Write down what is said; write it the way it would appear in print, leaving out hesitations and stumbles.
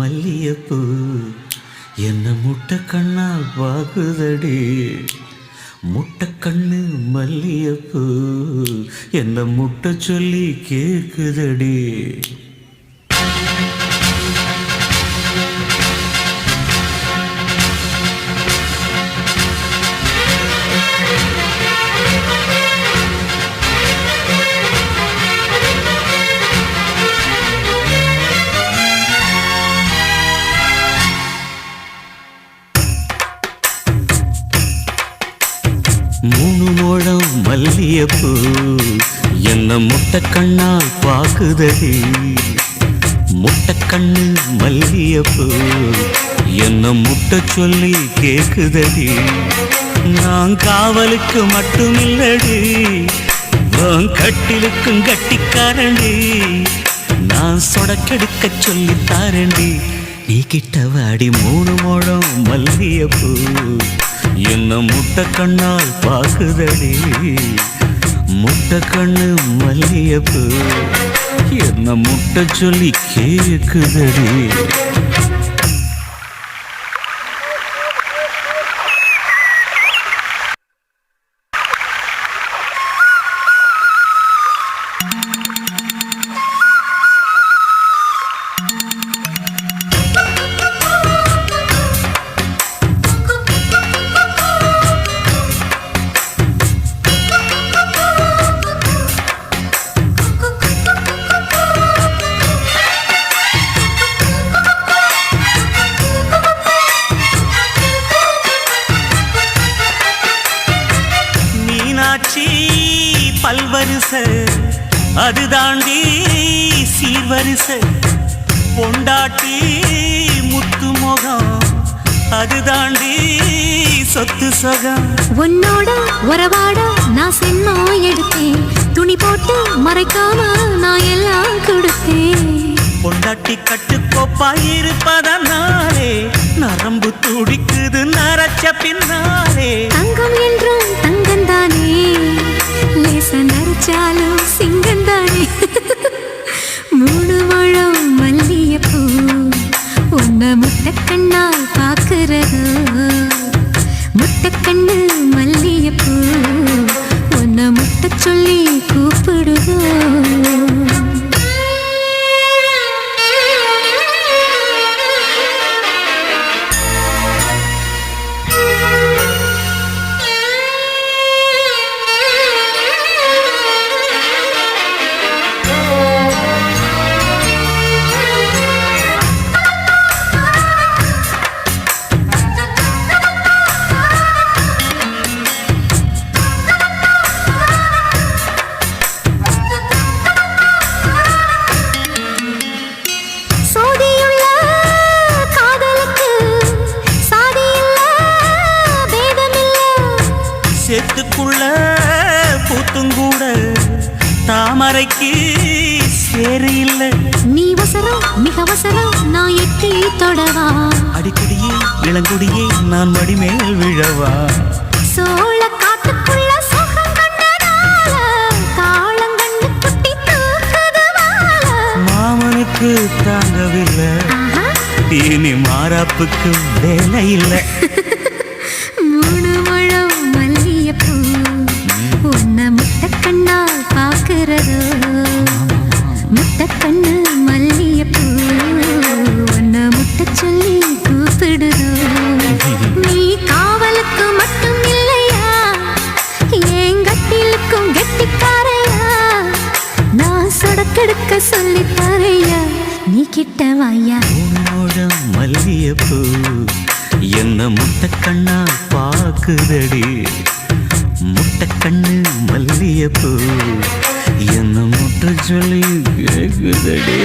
மல்லியப்பூ என்ன முட்டை கண்ணால் பாக்குதடி. முட்டை கண்ணு மல்லியப்பூ என்ன முட்டை சொல்லி கேக்குதடி. மூணு முழம் மல்லியப்பூ என்ன முட்டை கண்ணால் பாக்குதடி. முட்டை கண்ணு மல்லியப்பூ என்ன முட்டை சொல்லி கேக்குதடி. நான் காவலுக்கு மட்டும் இல்லடி, நான் கட்டிலுக்கும் கட்டிக்காரண்டி. நான் சொடக்கெடுக்க சொல்லி தாரண்டி. நீ கிட்ட வாடி மூணு முழம் மல்லியப்பூ என்ன முட்டை கண்ணால் பாக்குதடி. முட்டை கண்ணு மல்லியப்பூ என்ன முட்டை சொல்லி கேக்குதடி. பல்வரிச அது தாண்டி சீர்வரிச பொண்டாட்டி முத்து முகம் அது தாண்டி சொத்து சொகம். உன்னோட உறவாட நான் சென்னோ எடுத்தேன், துணி போட்டு மறைக்காம நான் எல்லாம் கொடுத்தேன். பொண்டாட்டி கட்டுக்கோப்பாயிருப்பதனாலே நரம்பு துடிக்குது நரச்ச பின்னாலே. தங்கம் என்றும் தங்கந்தானே, லேச நரைச்சாலும் சிங்கந்தானே. மூணு முழம் மல்லியப்பூ உன்ன முட்டை கண்ணால் பாக்குறதோ. முட்டை கண்ணு மல்லியப்பூ உன்ன முட்டை சொல்லி கூப்பிடுதோ. சேத்துக்குள்ள பூத்துங்கூட தாமரைக்கு சேரு இல்ல. நீ வசரம் மிக வசரம் நான் எட்டி தொடவா. அடிக்கடியே இளங்குடியே நான் மடிமேல் விழவா. சோழ காட்டுக்குள்ள சுகம் கண்டனால காளங்கண்ணு குட்டி தூக்குதுவால. மாமனுக்கு தாங்கவில்லை, இனி மாறாப்புக்கு வேலை இல்லை. மூணு முழம் மல்லியப்பூ உன்ன முட்டை கண்ணால் பாக்குறதோ. முட்டை கண்ணு மல்லியப்பூ உன்ன முட்டை சொல்லி கூப்பிடுதோ. நீ காவலுக்கு மட்டும் இல்லையா, என் கட்டிலுக்கும் கெட்டிக்காரையா. நான் சொடக்கெடுக்க சொல்லி தரையா, நீ கிட்ட வாயா. மல்லியப்பூ என்ன முட்டை கண்ணா பாக்குதடி. முட்டை கண்ணு மல்லியப்பூ என்ன முட்டை சொல்லி கேக்குதடி.